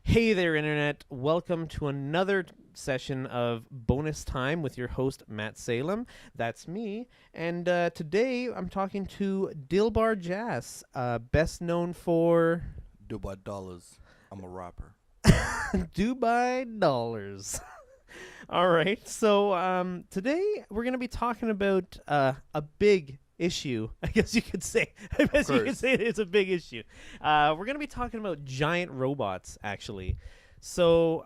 Hey there, Internet. Welcome to another session of Bonus Time with your host, Matt Salem. That's me. And today I'm talking to Dilbar Jass, best known for Dubai dollars. I'm a rapper. Dubai Dollars. All right. So today we're going to be talking about a big issue. I guess you could say. I guess you could say it's a big issue. We're going to be talking about giant robots, actually. So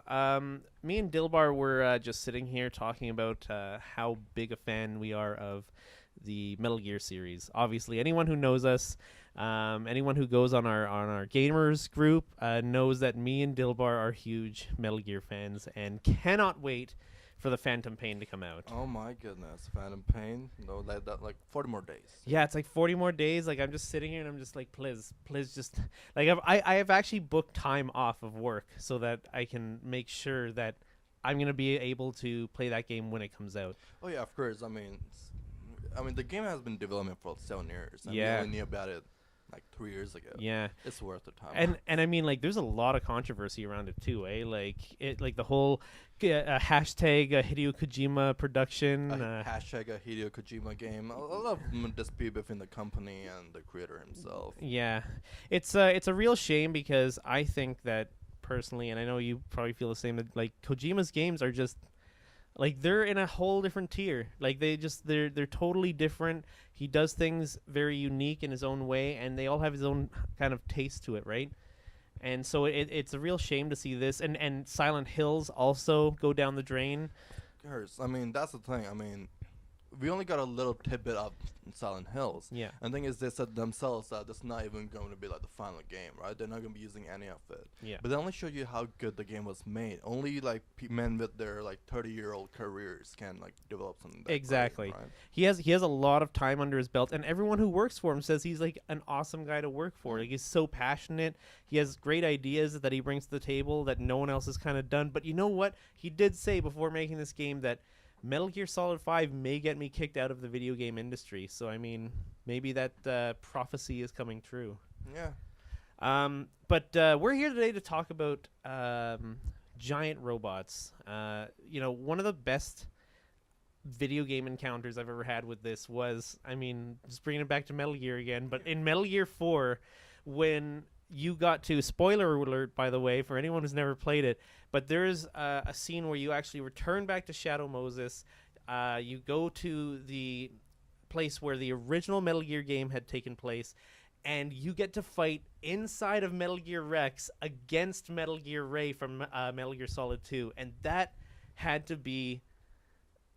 me and Dilbar were just sitting here talking about how big a fan we are of the Metal Gear series. Obviously, anyone who knows us, anyone who goes on our gamers group knows that me and Dilbar are huge Metal Gear fans and cannot wait for the Phantom Pain to come out. Oh my goodness, Phantom Pain. No, like 40 more days. Yeah, it's like 40 more days. Like I'm just sitting here and I'm just like, please, just like I have actually booked time off of work so that I can make sure that I'm gonna be able to play that game when it comes out. Oh yeah, of course. I mean, the game has been developing for 7 years. And Yeah. we only knew about it like 3 years ago. Yeah. It's worth the time. And I mean, like, there's a lot of controversy around it too, eh? Like the whole hashtag Hideo Kojima production. Hashtag a Hideo Kojima game. A lot of dispute between the company and the creator himself. Yeah, it's a real shame because I think that personally, and I know you probably feel the same. That like Kojima's games are just like they're in a whole different tier. Like they're totally different. He does things very unique in his own way, and they all have his own kind of taste to it, right? And so it's a real shame to see this, and Silent Hills also go down the drain. Of course. I mean, that's the thing. I mean, we only got a little tidbit of Silent Hills. Yeah. And the thing is, they said themselves that it's not even going to be like the final game, right? They're not going to be using any of it. Yeah. But they only show you how good the game was made. Only like men with their like 30-year-old careers can like develop something. That Exactly. great, right? He has a lot of time under his belt, and everyone who works for him says he's like an awesome guy to work for. Like he's so passionate. He has great ideas that he brings to the table that no one else has kind of done. But you know what? He did say before making this game that Metal Gear Solid 5 may get me kicked out of the video game industry. So I mean, maybe that prophecy is coming true. Yeah. But we're here today to talk about giant robots. One of the best video game encounters I've ever had with this was, I mean, just bringing it back to Metal Gear again, but in Metal Gear 4, when you got to, spoiler alert, by the way, for anyone who's never played it, but there's a scene where you actually return back to Shadow Moses. You go to the place where the original Metal Gear game had taken place, and you get to fight inside of Metal Gear Rex against Metal Gear Ray from Metal Gear Solid 2, and that had to be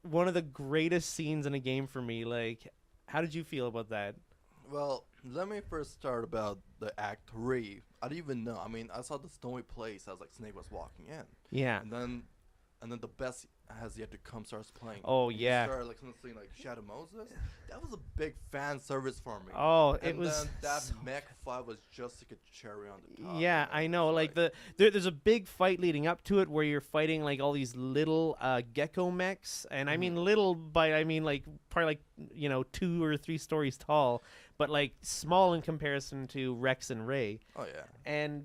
one of the greatest scenes in a game for me. Like, how did you feel about that? Well, let me first start about the Act 3. I didn't even know. I mean, I saw the snowy place as like Snake was walking in. Yeah. And then the best has yet to come starts playing. Oh, and yeah. You start like something like Shadow Moses. That was a big fan service for me. Oh, and it was. Then that so mech fight was just like a cherry on the top. Yeah, I know. Like there's a big fight leading up to it where you're fighting like all these little gecko mechs, and I mean little by I mean like probably like 2 or 3 stories tall, but like small in comparison to Rex and Ray. Oh yeah. And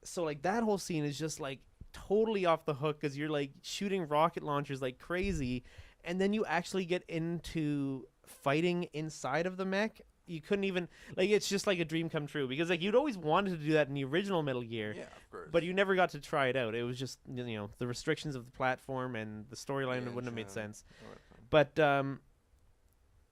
so like that whole scene is just like totally off the hook because you're like shooting rocket launchers like crazy, and then you actually get into fighting inside of the mech. You couldn't even like it's just like a dream come true because like you'd always wanted to do that in the original Metal Gear. Yeah, of course. But you never got to try it out. It was just the restrictions of the platform and the storyline wouldn't have made sense. But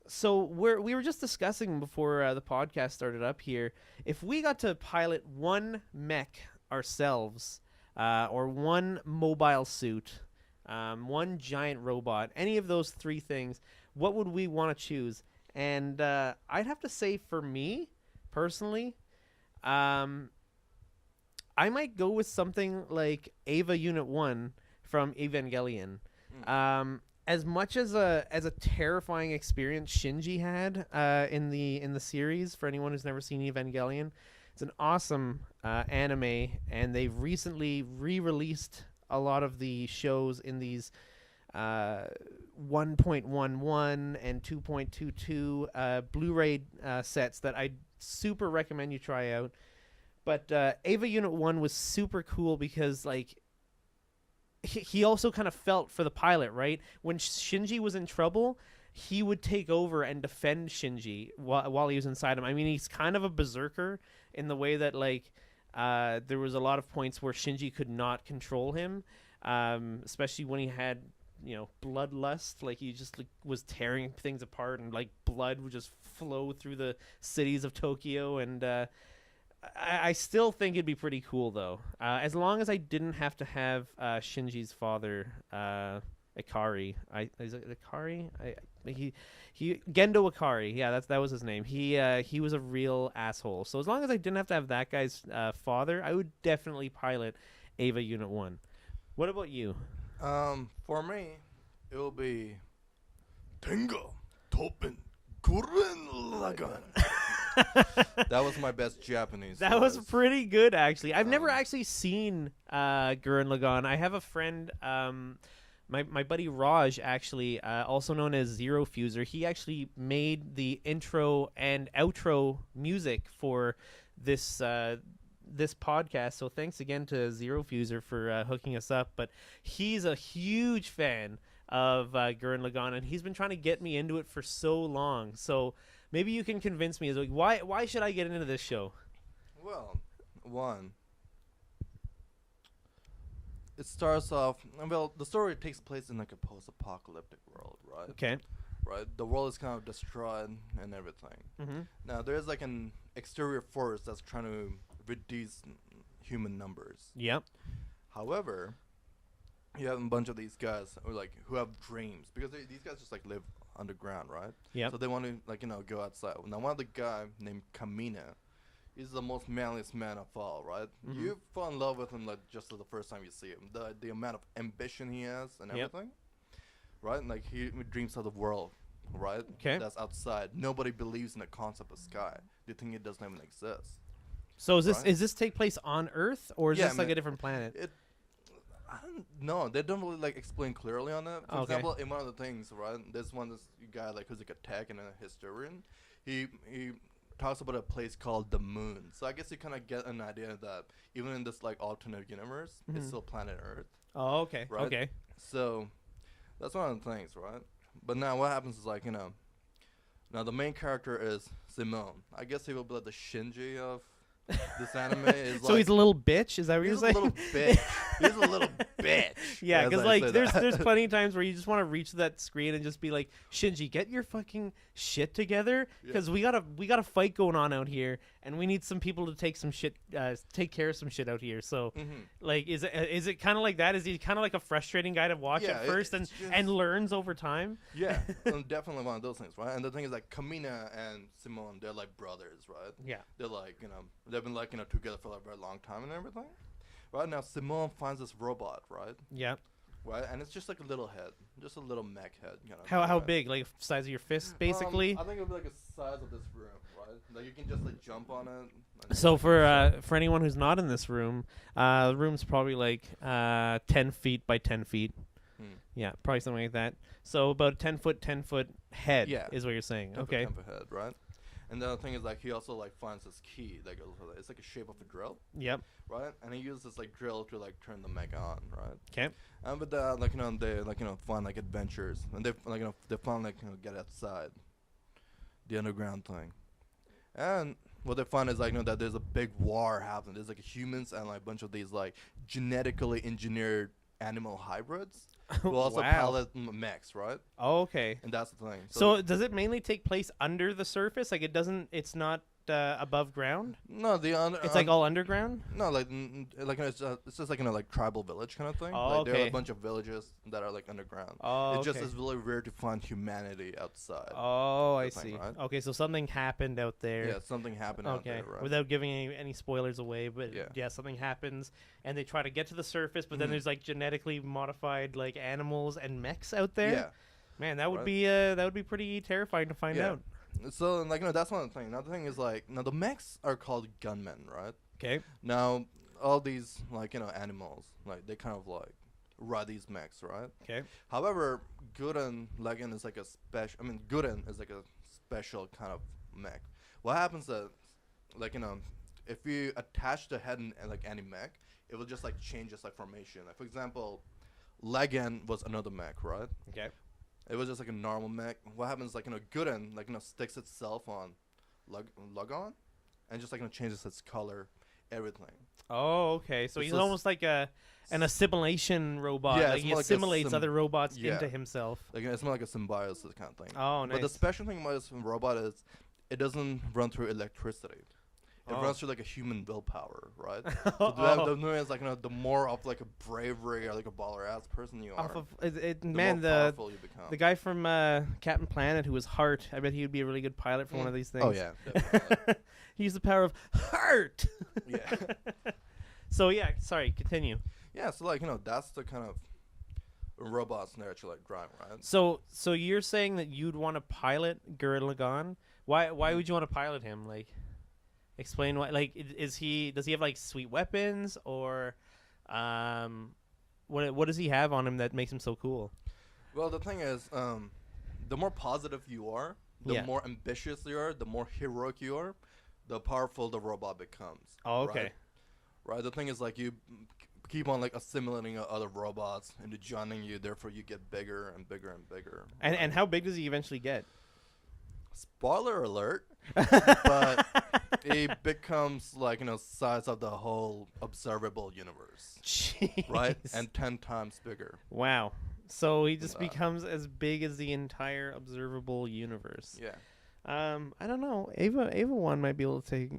so we were just discussing before the podcast started up here, if we got to pilot one mech ourselves, or one mobile suit, one giant robot, any of those 3 things, what would we want to choose? And I'd have to say for me, personally, I might go with something like Eva Unit 1 from Evangelion. As much as a terrifying experience Shinji had in the series, for anyone who's never seen Evangelion, it's an awesome anime, and they've recently re-released a lot of the shows in these 1.11 and 2.22 Blu-ray sets that I super recommend you try out. But Ava Unit 1 was super cool because, like, he also kind of felt for the pilot, right? When Shinji was in trouble, he would take over and defend Shinji while he was inside him. I mean, he's kind of a berserker in the way that, like, there was a lot of points where Shinji could not control him, especially when he had, bloodlust. Like, he just was tearing things apart, and, like, blood would just flow through the cities of Tokyo. And I still think it'd be pretty cool, though, as long as I didn't have to have Shinji's father, Ikari. Is it Ikari? He Gendo Ikari. Yeah, that was his name. He was a real asshole. So as long as I didn't have to have that guy's father, I would definitely pilot Ava Unit 1. What about you? For me, it will be Tenga Topen Gurren Lagann. That was my best Japanese. That was pretty good, actually. I've never actually seen Gurren Lagann. I have a friend, my buddy Raj, actually, also known as ZeroFuser. He actually made the intro and outro music for this this podcast. So thanks again to ZeroFuser for hooking us up. But he's a huge fan of Gurren Lagann, and he's been trying to get me into it for so long. So maybe you can convince me. Like, why should I get into this show? Well, one, it starts off. Well, the story takes place in like a post-apocalyptic world, right? Okay. Right. The world is kind of destroyed and everything. Mm-hmm. Now there's like an exterior force that's trying to reduce human numbers. Yep. However, you have a bunch of these guys who have dreams, because these guys just like live underground, right? Yeah. So they want to go outside. Now one of the guy named Kamina, he's the most manliest man of all, right? Mm-hmm. You fall in love with him like just the first time you see him. The amount of ambition he has and everything, right? And like he dreams of the world, right? Okay. That's outside. Nobody believes in the concept of sky. They think it doesn't even exist. So is this take place on Earth, or is this like a different planet? I don't know. They don't really like explain clearly on it. For example, in one of the things, right? This guy who's like a tech and a historian. He talks about a place called the Moon. So I guess you kind of get an idea that even in this like alternate universe, it's still planet Earth. Oh, okay. Right? Okay. So that's one of the things, right? But now what happens is now the main character is Simone. I guess he will be like the Shinji of this anime. Is so he's a little bitch. Is that what you're saying? He's a little bitch. He's a little bitch. Yeah, because like there's plenty of times where you just want to reach that screen and just be like, Shinji, get your fucking shit together, because we got a fight going on out here, and we need some people to take care of some shit out here. So like, is it kind of like that? Is he kind of like a frustrating guy to watch at first and learns over time? Yeah, definitely one of those things, right? And the thing is, like, Kamina and Simone, they're like brothers, right? Yeah, they're like they've been like together for like a very long time and everything. Right now, Simone finds this robot, right? Yeah. Right, and it's just like a little head, just a little mech head. How big? Like size of your fist, basically? I think it'll be like the size of this room, right? Like you can just like jump on it. So for anyone who's not in this room, the room's probably like 10 feet by 10 feet. Yeah, probably something like that. So about 10 foot head is what you're saying. 10 foot head, right? And the other thing is, like, he also like finds this key that goes with it. It's like a shape of a drill. Yep. Right, and he uses this like drill to like turn the mech on, right? Okay. And with that, like they find like adventures, and they they finally get outside the underground thing, and what they find is that there's a big war happening. There's like humans and like a bunch of these like genetically engineered animal hybrids who also pilot mechs, right? Oh, okay. And that's the thing. So does it mainly take place under the surface? Like it's not above ground? No, it's like all underground? No, it's just like like tribal village kind of thing. Oh, like okay. there are a bunch of villages that are like underground. Oh, it just is really rare to find humanity outside. Oh, I see. Right? Okay, so something happened out there. Yeah, something happened out there, right? Without giving any spoilers away, but yeah, something happens, and they try to get to the surface, but then there's like genetically modified like animals and mechs out there. Yeah. Man, that would be pretty terrifying to find out. So that's one thing. Another thing is the mechs are called gunmen, right? Okay. Now all these animals they kind of ride these mechs, right? Okay. However, Gurren Lagann is like a special. I mean, Gurren is like a special kind of mech. What happens is if you attach the head in like any mech, it will just like change its like formation. Like for example, Legan was another mech, right? Okay. It was just like a normal mech. What happens like Gooden like sticks itself on Lugon, and just like changes its color, everything. Oh, okay. So It's he's just- almost like an assimilation robot. Yeah, like it's he more like a assimilates other robots yeah. into himself. Like it's more like a symbiosis kind of thing. Oh, nice. But the special thing about this robot is it doesn't run through electricity. It runs through like a human willpower, right? So the is like the more of like a bravery or like a baller ass person you are, Off of the more powerful you become. the guy from Captain Planet who was Heart. I bet he would be a really good pilot for one of these things. Oh yeah, definitely. He used the power of Heart. Yeah. So yeah, sorry. Continue. Yeah, so like that's the kind of robots that you like drive, right? So you're saying that you'd want to pilot Gurren Lagann? Why would you want to pilot him? Like, explain why. Like, does he have like sweet weapons or, what does he have on him that makes him so cool? Well, the thing is, the more positive you are, the Yeah. more ambitious you are, the more heroic you are, the powerful the robot becomes. Oh, okay. Right. The thing is, like you keep on like assimilating other robots into joining you. Therefore, you get bigger and bigger and bigger. And how big does he eventually get? Spoiler alert! But it becomes like size of the whole observable universe, Jeez. right? And 10 times bigger. Wow. So he just becomes as big as the entire observable universe. Yeah. I don't know. Ava 1 might be able to take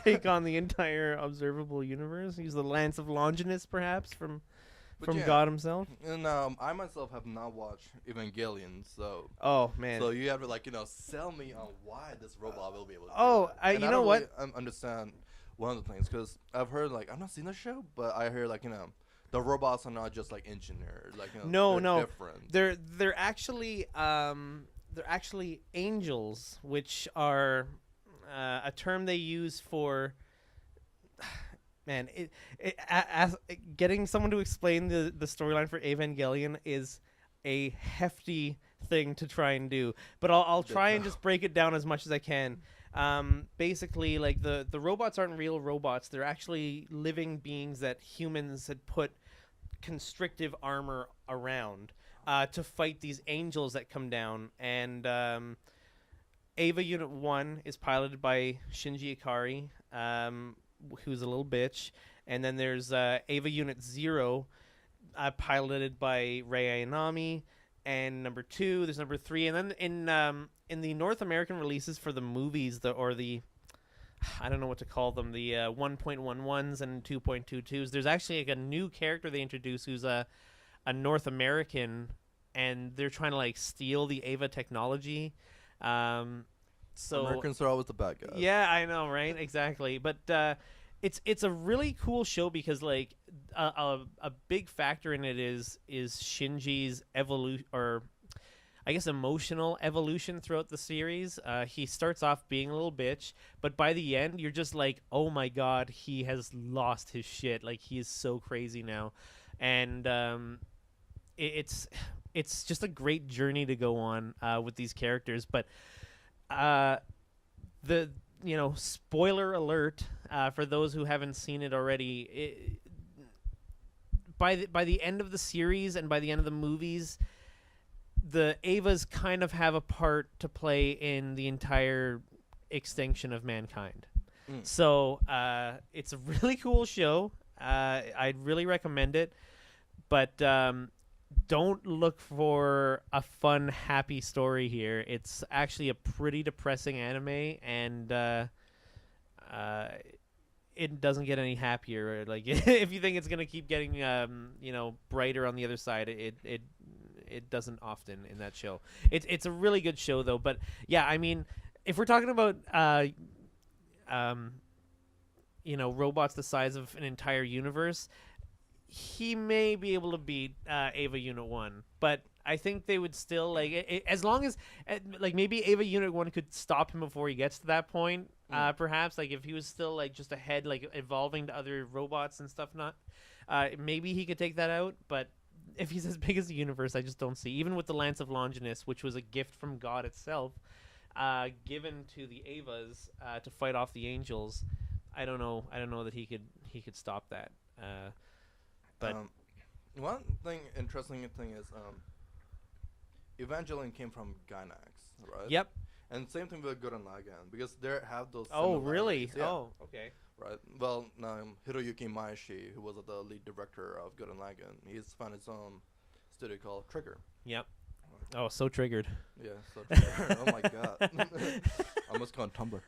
take on the entire observable universe. Use the Lance of Longinus, perhaps, from yeah. God himself. And I myself have not watched Evangelion, so Oh man. so you have to like sell me on why this robot will be able to. Oh, do that. And you I know don't what? Really, understand one of the things because I've heard like I've not seen the show, but I hear like the robots are not just like engineered, like No, they're different. They're actually angels, which are a term they use for. Man, getting someone to explain the storyline for Evangelion is a hefty thing to try and do. But I'll try and just break it down as much as I can. Basically, like the robots aren't real robots. They're actually living beings that humans had put constrictive armor around to fight these angels that come down. And Ava Unit 1 is piloted by Shinji Ikari, who's a little bitch. And then there's Ava Unit 0, piloted by Rei Ayanami. And number 2, there's number 3. And then in the North American releases for the movies, I don't know what to call them, the 1.11s and 2.22s, there's actually like a new character they introduce who's a North American, and they're trying to like steal the Ava technology. So Americans are always the bad guys. yeah, I know, right? Exactly. But it's a really cool show because like a big factor in it is Shinji's evolution, or I guess emotional evolution throughout the series. He starts off being a little bitch, but by the end you're just like, oh my god, he has lost his shit. Like he is so crazy now, and it's just a great journey to go on with these characters. But the spoiler alert for those who haven't seen it already. By the end of the series and by the end of the movies, the Avas kind of have a part to play in the entire extinction of mankind. So it's a really cool show. I'd really recommend it, but don't look for a fun, happy story here. It's actually a pretty depressing anime, and it doesn't get any happier. Like if you think it's gonna keep getting brighter on the other side, it doesn't often in that show. It's a really good show though. But yeah, I mean, if we're talking about robots the size of an entire universe, he may be able to beat Ava Unit 1, but I think they would still like as long as like maybe Ava Unit 1 could stop him before he gets to that point. Perhaps like if he was still like just ahead, like evolving to other robots and stuff, maybe he could take that out. But if he's as big as the universe, I just don't see. Even with the Lance of Longinus, which was a gift from God itself, given to the Avas to fight off the angels, I don't know that he could stop that. But one interesting thing is Evangelion came from Gainax, right? Yep. And same thing with Gurren Lagann, because they have those. Oh, really? Yeah. Oh, okay. Right. Well, Hiroyuki Maeshi, who was the lead director of Gurren Lagann, he's found his own studio called Trigger. Yep. Oh, so triggered. Yeah, so triggered. Oh my god. Almost called Tumblr.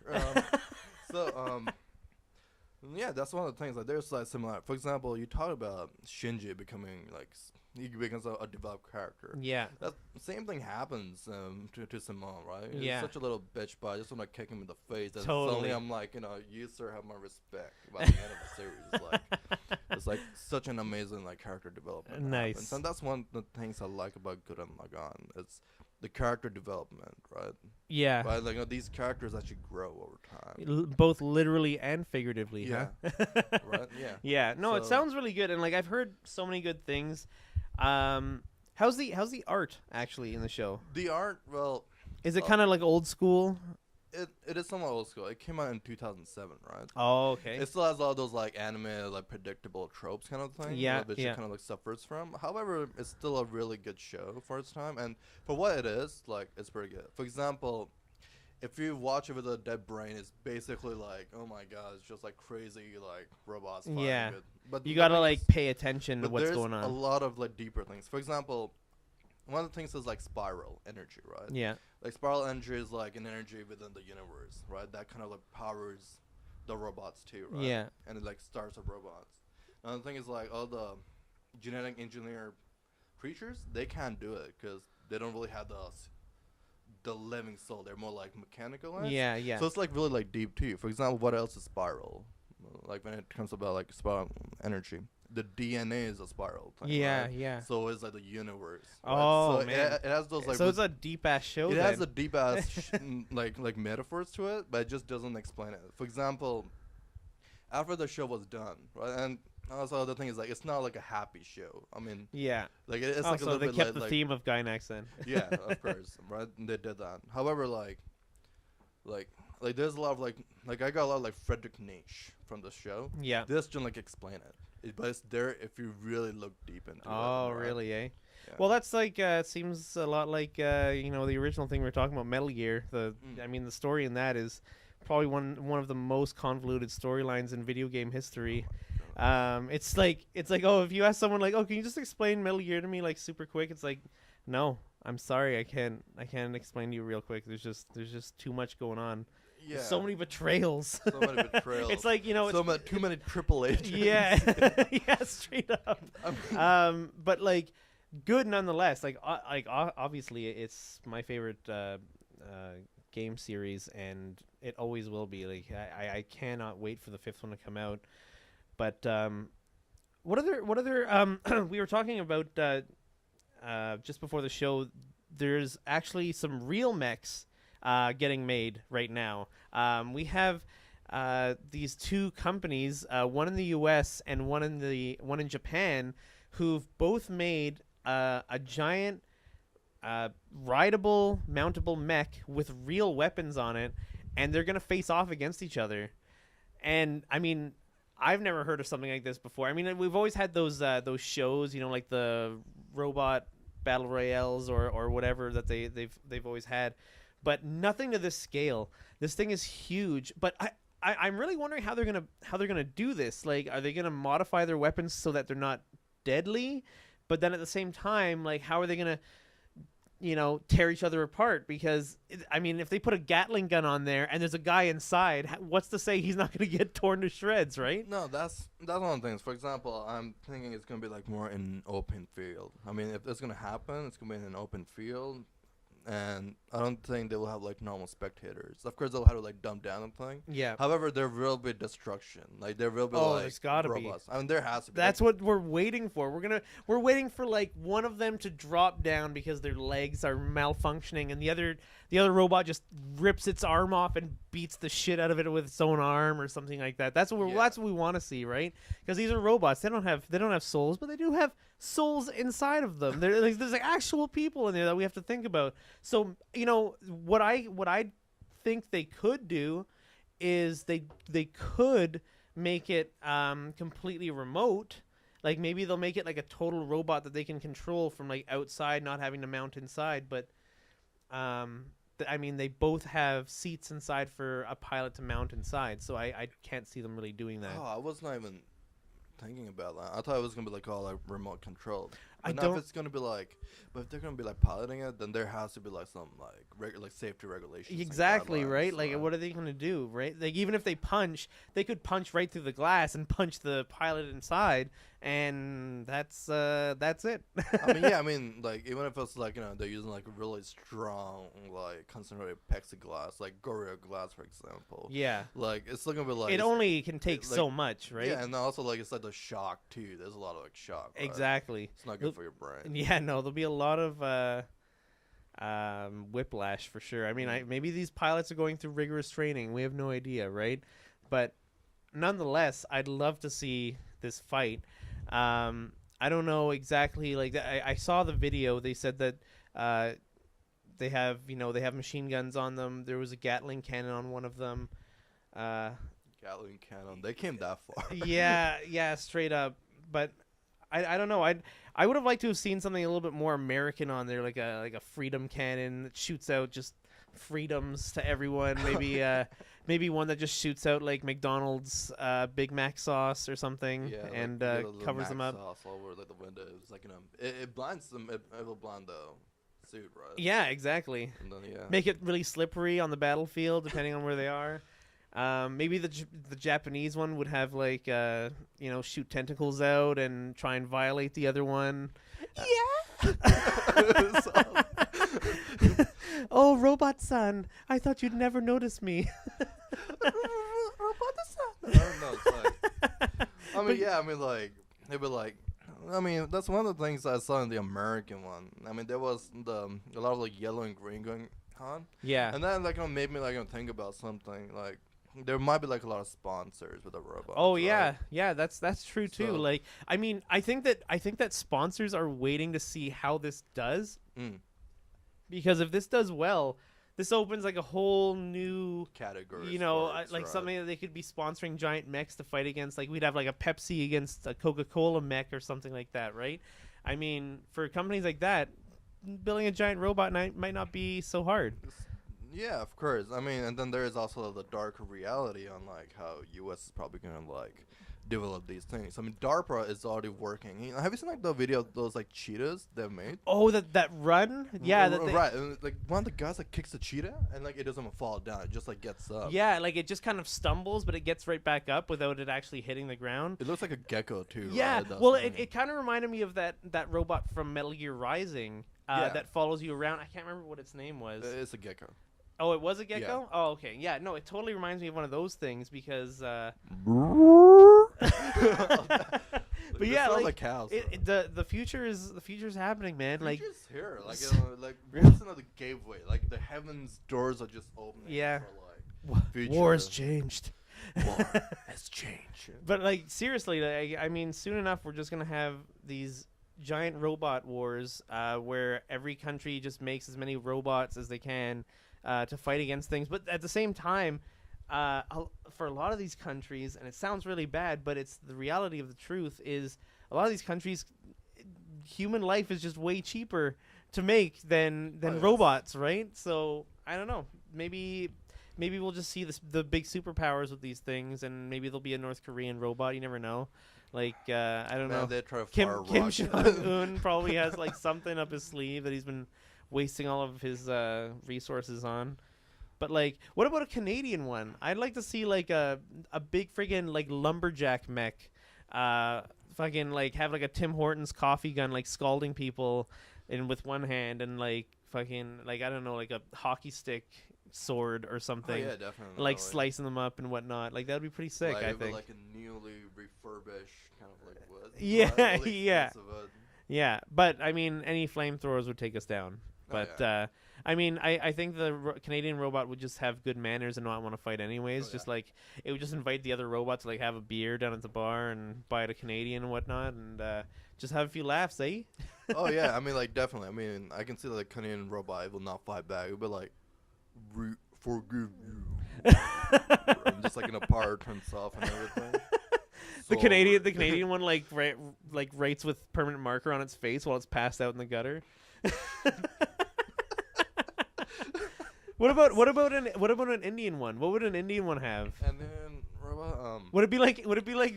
Yeah, that's one of the things. Like, there's like similar. For example, you talk about Shinji becoming like he becomes a developed character. Yeah. That same thing happens to Simone, right? Yeah. He's such a little bitch, but I just want to kick him in the face. And Totally. suddenly I'm like, you sir have my respect by the end of the series. Like, it's like such an amazing like character development. Nice. Happens. And that's one of the things I like about Gurren Lagann. It's the character development, right? Yeah. Right, like these characters actually grow over time. Both literally and figuratively. Yeah. Huh? Right. Yeah. Yeah. No, it So- sounds really good, and like I've heard so many good things. How's the art actually in the show? The art, well, Is it kind of like old school? it is somewhat old school. It came out in 2007, right? Oh, okay. It still has all those like anime, like predictable tropes kind of thing. Yeah, Which yeah. it kind of like suffers from. However, it's still a really good show for its time, and for what it is, like it's pretty good. For example, if you watch it with a dead brain, it's basically like, oh my god, it's just like crazy like robots. Fighting Yeah. it. But You the gotta thing like is- pay attention to but what's there's going a on. lot of like deeper things. For example, one of the things is like spiral energy, right? Yeah. Like spiral energy is like an energy within the universe, right? That kind of like powers the robots too, right? Yeah. And it like starts up robots. Another thing is like all the genetic engineer creatures, they can't do it because they don't really have the living soul. They're more like mechanical. Yeah. Yeah. So it's like really like deep too. For example, what else is spiral? Like when it comes about like spiral energy, the DNA is a spiral thing. Yeah. Right? Yeah. So it's like the universe. Oh, so man. It has those like. So it's a deep ass show. it then. has a deep ass like metaphors to it, but it just doesn't explain it. For example, after the show was done, right, and also the thing is like it's not like a happy show. I mean, Yeah. like it's Oh, like a so little they bit kept like, the like theme of Gainax then. yeah, of course, right? And they did that. However, like there's a lot of like I got a lot of like Friedrich Nietzsche from the show. Yeah. They just don't like explain it, but it's there if you really look deep into it. Oh, right? really, eh? Yeah. Well, that's like it seems a lot like the original thing we were talking about, Metal Gear. I mean, the story in that is probably one of the most convoluted storylines in video game history. It's like oh, if you ask someone like, oh, can you just explain Metal Gear to me like super quick? It's like, no, I'm sorry, I can't explain to you real quick. There's just too much going on. yeah. There's so many betrayals. So many betrayals. It's like too many triple agents. yeah, yeah, straight up. But like, good nonetheless. Like obviously, it's my favorite game series, and it always will be. Like, I cannot wait for the 5th one to come out. But what other we were talking about just before the show. There's actually some real mechs getting made right now. We have these two companies, one in the U.S. and one in Japan, who've both made a giant rideable, mountable mech with real weapons on it, and they're gonna face off against each other. And I mean, I've never heard of something like this before. I mean, we've always had those shows, like the robot battle royales or whatever that they've always had, but nothing to this scale. This thing is huge, but I'm really wondering how they're gonna do this. Like, are they gonna modify their weapons so that they're not deadly, but then at the same time, like, how are they gonna tear each other apart? Because I mean, if they put a Gatling gun on there and there's a guy inside, what's to say he's not going to get torn to shreds, right? No, that's one of the things. For example, I'm thinking it's gonna be like more in open field. I mean, if that's gonna happen, it's gonna be in an open field, and I don't think they will have like normal spectators. Of course, they'll have to like dumb down the thing. Yeah. However, there will be destruction. Like there will be There's gotta robots. I mean, there has to be. That's what we're waiting for. We're waiting for like one of them to drop down because their legs are malfunctioning, and the other robot just rips its arm off and beats the shit out of it with its own arm or something like that. That's what that's what we want to see, right? Because these are robots. They don't have souls, but they do have souls inside of them. There's like actual people in there that we have to think about. So what I think they could do is they could make it completely remote. Like maybe they'll make it like a total robot that they can control from like outside, not having to mount inside. But I mean, they both have seats inside for a pilot to mount inside, so I can't see them really doing that. Oh, I was not even thinking about that. I thought it was gonna be like all like remote controlled. I But don't. if it's gonna be like, but if they're gonna be like piloting it, then there has to be like some like safety regulations. and Exactly, guidelines, right? Like, what are they going to do, right? Like, even if they punch, they could punch right through the glass and punch the pilot inside, and that's it. I mean, yeah, I mean, like even if it's like they're using like a really strong like concentrated plexiglass, like Gorilla Glass, for example. Yeah. Like it's looking a bit like It only can take like, so much, right? Yeah, and also like it's like the shock too. There's a lot of like shock. Right? Exactly. It's not good for your brain. Yeah, no, there'll be a lot of whiplash for sure. I mean, maybe these pilots are going through rigorous training. We have no idea, right? But nonetheless, I'd love to see this fight. I don't know exactly. Like, I saw the video. They said that they have machine guns on them. There was a Gatling cannon on one of them. Gatling cannon. They came that far. yeah, straight up. But I don't know. I would have liked to have seen something a little bit more American on there, like a freedom cannon that shoots out just freedoms to everyone. Maybe maybe one that just shoots out like McDonald's Big Mac sauce or something, Yeah, and like, covers Mac them up. Sauce all over like the windows, like it blinds them. It will blind the suit, right? Yeah, exactly. And then Make it really slippery on the battlefield, depending on where they are. Maybe the Japanese one would have like shoot tentacles out and try and violate the other one. Yeah. Oh, robot son! I thought you'd never notice me. Robot son. I don't know. It's like, I mean, yeah. I mean, like they were like. I mean, that's one of the things I saw in the American one. I mean, there was a lot of like yellow and green going on. Yeah. And then like made me like think about something like. There might be like a lot of sponsors with the robots. Oh right? yeah, that's true too. So- Like, I mean, I think that sponsors are waiting to see how this does, because if this does well, this opens like a whole new Category. like something that they could be sponsoring giant mechs to fight against. Like we'd have like a Pepsi against a Coca-Cola mech or something like that, right? I mean, for companies like that, building a giant robot might not be so hard. Yeah, of course. I mean, and then there is also the dark reality on like how U.S. is probably gonna like develop these things. I mean, DARPA is already working. Have you seen like the video of those like cheetahs they've made? Oh, that run? Yeah, right. And, like one of the guys like kicks the cheetah and like it doesn't even fall down. It just like gets up. Yeah, like it just kind of stumbles, but it gets right back up without it actually hitting the ground. It looks like a gecko too. Yeah, right? well, it kind of reminded me of that robot from Metal Gear Rising Yeah. that follows you around. I can't remember what its name was. It's a gecko. Oh, it was a gecko? Yeah. Oh, okay. Yeah, no, it totally reminds me of one of those things because... But yeah, like cows. the future is happening, man. Like, Future's here. Like, like it's another gateway. Like the heavens doors are just opening. Yeah. For, like, future. war has changed. War has changed. But like seriously, like, I mean, soon enough we're just gonna have these giant robot wars where every country just makes as many robots as they can to fight against things. But at the same time, for a lot of these countries, and it sounds really bad, but it's the reality of the truth, is a lot of these countries, human life is just way cheaper to make than robots, right? So I don't know. Maybe we'll just see the big superpowers with these things, and maybe there'll be a North Korean robot. You never know. Like I don't know. They try to Kim Jong-un probably has like something up his sleeve that he's been wasting all of his resources on. But like, what about a Canadian one? I'd like to see like a big friggin' like lumberjack mech, fucking like have like a Tim Hortons coffee gun like scalding people with one hand, and like fucking like I don't know, like a hockey stick sword or something. Oh, yeah, definitely. Like slicing them up and whatnot. Like that would be pretty sick. Like, I think. Like a newly refurbished kind of like wood. Yeah, really yeah. expensive wood. Yeah, but I mean, any flamethrowers would take us down. But yeah. I mean, I think the Canadian robot would just have good manners and not want to fight anyways. Oh, just yeah. like it would just invite the other robot to like have a beer down at the bar and buy at a Canadian and whatnot, and just have a few laughs, eh? Oh yeah, I mean like definitely. I mean I can see that the Canadian robot will not fight back. It'll be like, forgive you. just like power turns off and everything. The Canadian one like writes with permanent marker on its face while it's passed out in the gutter. What about an Indian one? What would an Indian one have? And then would it be like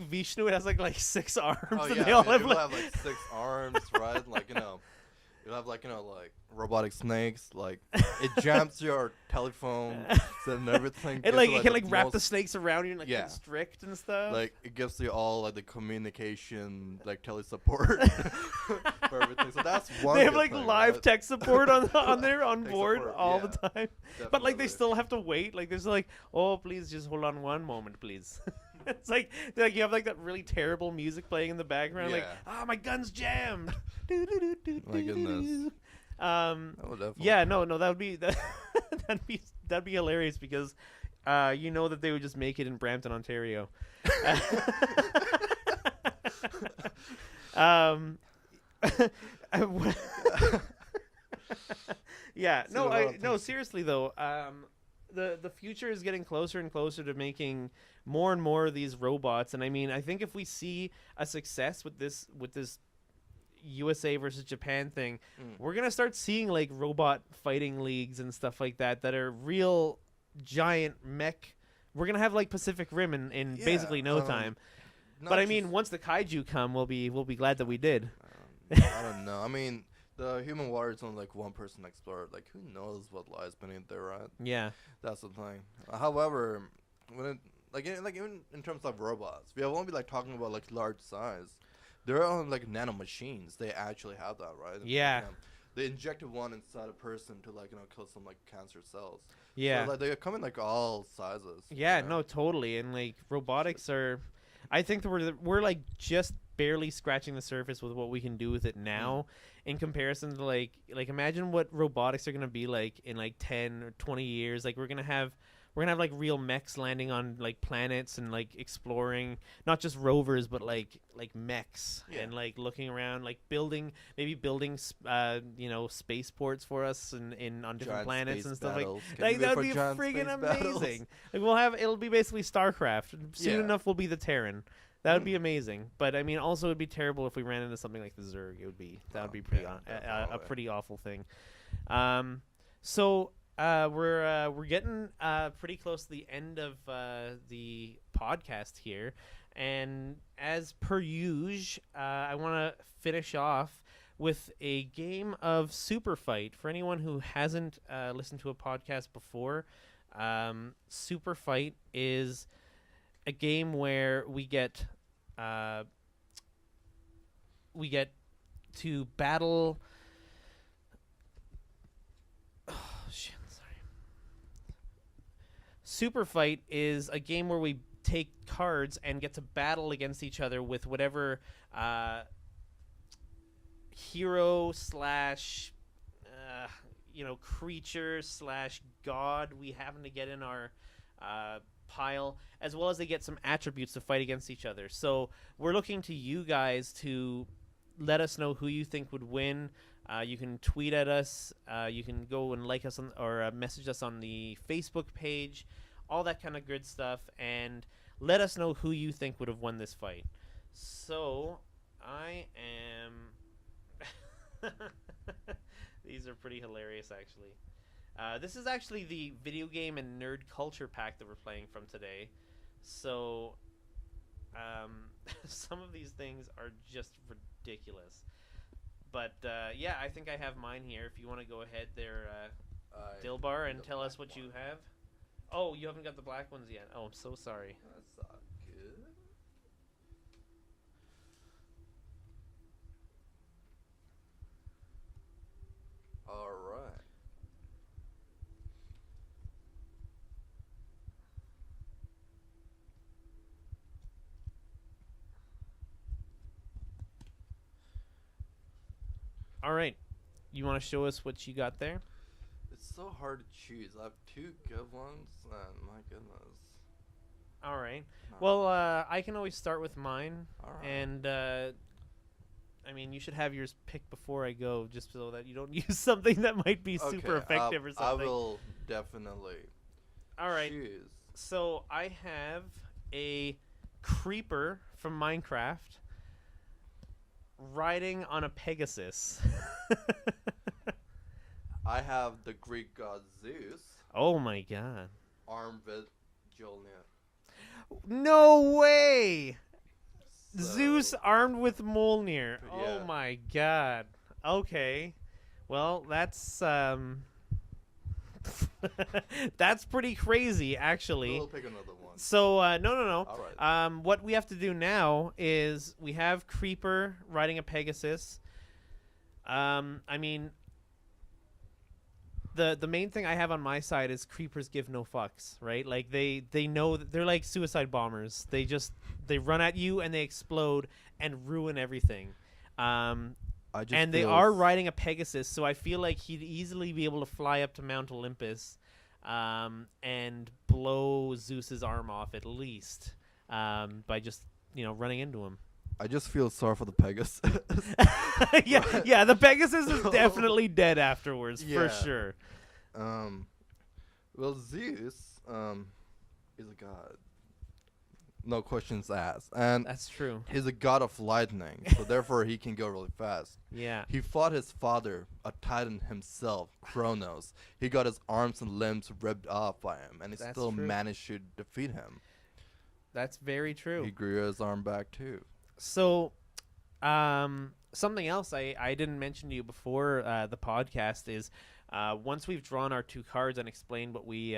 Vishnu? It has like 6 arms, and yeah, they all have like 6 arms, right? Like you have like robotic snakes. Like it jams your telephone and everything. It can wrap the snakes around you and constrict and stuff. Like it gives you all like the communication tele support for everything. So that's one. They have thing, live right? tech support on board support, all the time. Definitely. But they still have to wait. Like there's oh please just hold on one moment please. It's like you have that really terrible music playing in the background. My gun's jammed. My goodness. Yeah, no, that would be that'd be hilarious because that they would just make it in Brampton, Ontario. Yeah, no, seriously though. The future is getting closer and closer to making more and more of these robots, and I mean, I think if we see a success with this USA versus Japan thing, we're gonna start seeing robot fighting leagues and stuff like that are real giant mech. We're gonna have Pacific Rim in basically no time. But I mean, once the kaiju come, we'll be glad that we did. I don't know. I mean, the human warrior is only one person explorer. Who knows what lies beneath there, right? Yeah, that's the thing. However, when even in terms of robots, we won't be talking about large size. There are nano machines. They actually have that, right? Yeah. They injected one inside a person to kill some cancer cells. Yeah. So they come in all sizes. Yeah. No, totally. And robotics are, I think that we're just barely scratching the surface with what we can do with it now, in comparison to imagine what robotics are gonna be in 10 or 20 years. We're gonna have real mechs landing on planets and exploring, not just rovers but mechs, and looking around, building spaceports for us and on different planets and stuff that would be freaking amazing. It'll be basically StarCraft. Soon enough we'll be the Terran. That would be amazing. But I mean, also it'd be terrible if we ran into something like the Zerg. That would be a pretty awful thing. So we're getting pretty close to the end of the podcast here, and as per usual, I want to finish off with a game of Super Fight. For anyone who hasn't listened to a podcast before, Super Fight is a game where we get to battle. Super Fight is a game where we take cards and get to battle against each other with whatever hero slash creature slash god we happen to get in our pile, as well as they get some attributes to fight against each other. So we're looking to you guys to let us know who you think would win. You can tweet at us. You can go and like us or message us on the Facebook page, all that kind of good stuff, and let us know who you think would have won this fight. So I am... These are pretty hilarious, actually. This is actually the video game and nerd culture pack that we're playing from today. So some of these things are just ridiculous. But yeah, I think I have mine here. If you want to go ahead there, Dilbar, and tell us what you have. Oh, you haven't got the black ones yet. Oh, I'm so sorry. That's not good. All right. All right. You want to show us what you got there? It's so hard to choose. I have 2 good ones, and my goodness. All right. Well, I can always start with mine. All right. And, I mean, you should have yours picked before I go, just so that you don't use something that might be super effective or something. I will definitely. All right. Jeez. So I have a creeper from Minecraft riding on a Pegasus. I have the Greek god Zeus, Oh my god. armed with Jolnir. No way! So, Zeus armed with Mjolnir. Oh Yeah. my god. Okay. Well, that's that's pretty crazy, actually. We'll pick another one. So no. All right. What we have to do now is we have Creeper riding a Pegasus. I mean, the main thing I have on my side is creepers give no fucks, right? Like they know that they're like suicide bombers. They run at you and they explode and ruin everything. And they are riding a Pegasus, so I feel like he'd easily be able to fly up to Mount Olympus and blow Zeus's arm off at least by just running into him. I just feel sorry for the Pegasus. yeah, the Pegasus is definitely dead afterwards, Yeah. for sure. Well, Zeus is a god. No questions asked. And That's true. he's a god of lightning, so therefore he can go really fast. Yeah. He fought his father, a titan himself, Kronos. He got his arms and limbs ripped off by him, and he That's still true. managed to defeat him. That's very true. He grew his arm back too. So, something else I didn't mention to you before the podcast is once we've drawn our 2 cards and explained what we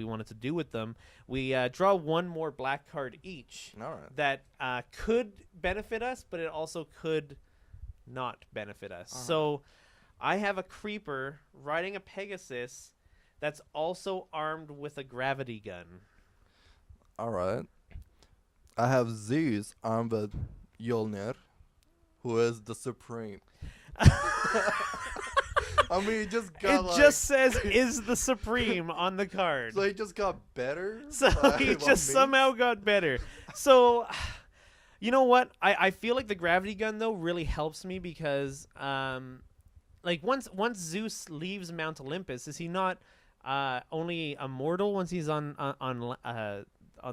wanted to do with them, we draw 1 more black card each All right. that could benefit us, but it also could not benefit us. All right. So, I have a creeper riding a Pegasus that's also armed with a gravity gun. All right. I have Zeus armed with Mjolnir, who is the supreme. I mean, he just got It just says "is the supreme" on the card. So he just got better? So he just somehow got better. So, you know what? I feel like the gravity gun though really helps me because, like once Zeus leaves Mount Olympus, is he not only immortal once he's on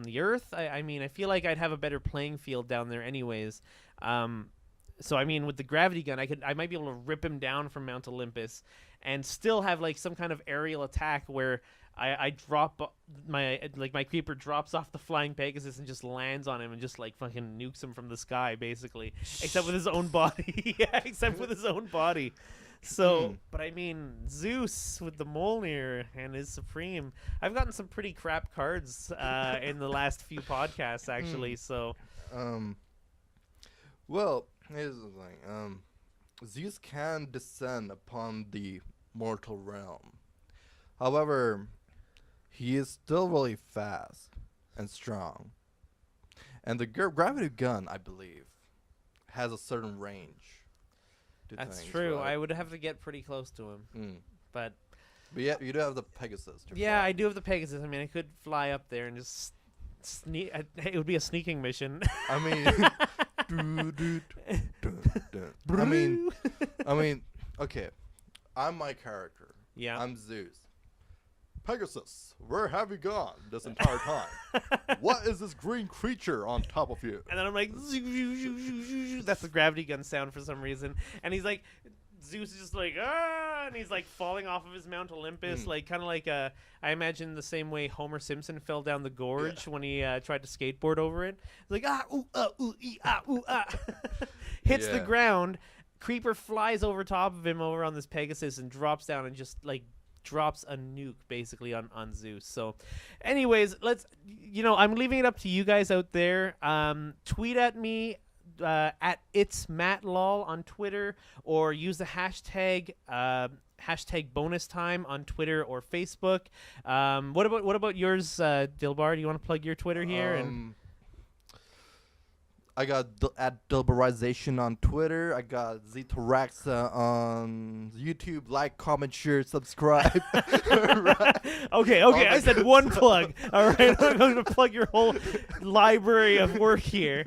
the Earth? I mean, I feel like I'd have a better playing field down there, anyways. So I mean, with the gravity gun, I might be able to rip him down from Mount Olympus, and still have like some kind of aerial attack where I drop my creeper drops off the flying Pegasus and just lands on him and just like fucking nukes him from the sky, basically, except with his own body. Yeah, except with his own body. So, but I mean, Zeus with the Mjolnir and his supreme. I've gotten some pretty crap cards in the last few podcasts, actually. So, well, here's the thing. Zeus can descend upon the mortal realm. However, he is still really fast and strong. And the gravity gun, I believe, has a certain range. That's true. Right? I would have to get pretty close to him. But yeah, you do have the Pegasus. Yeah, I do have the Pegasus. I mean, I could fly up there and just sneak. It would be a sneaking mission. I mean, I mean, okay. I'm my character. Yeah. I'm Zeus. Pegasus, where have you gone this entire time? What is this green creature on top of you? And then I'm like, that's the gravity gun sound for some reason. And he's like, Zeus is just like, ah, and he's like falling off of his Mount Olympus, like kind of like I imagine the same way Homer Simpson fell down the gorge when he tried to skateboard over it. It's like hits the ground. Creeper flies over top of him over on this Pegasus and drops down and just like drops a nuke basically on Zeus. So anyways, I'm leaving it up to you guys out there. Tweet at me at itsmattlol on Twitter, or use the hashtag bonus time on Twitter or Facebook. What about yours, Dilbar? Do you want to plug your Twitter here? at Dilbarization on Twitter. I got Z2Rax on YouTube. Like, comment, share, subscribe. Right. Okay. I said one plug. All right, I'm going to plug your whole library of work here.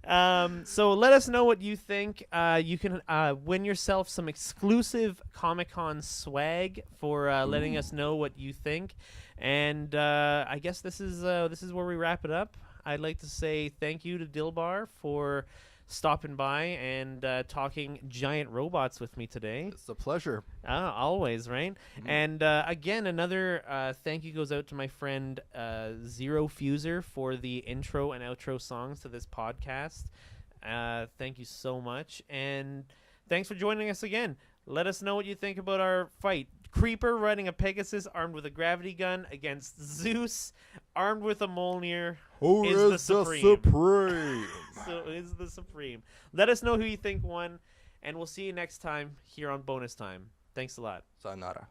So let us know what you think. You can win yourself some exclusive Comic-Con swag for letting us know what you think. And I guess this is where we wrap it up. I'd like to say thank you to Dilbar for stopping by and talking giant robots with me today. It's a pleasure. Always, right? Mm-hmm. And again, another thank you goes out to my friend ZeroFuser for the intro and outro songs to this podcast. Thank you so much. And thanks for joining us again. Let us know what you think about our fight. Creeper riding a Pegasus armed with a gravity gun against Zeus armed with a Mjolnir. Who is the Supreme? So is the Supreme. Let us know who you think won, and we'll see you next time here on Bonus Time. Thanks a lot. Sayonara.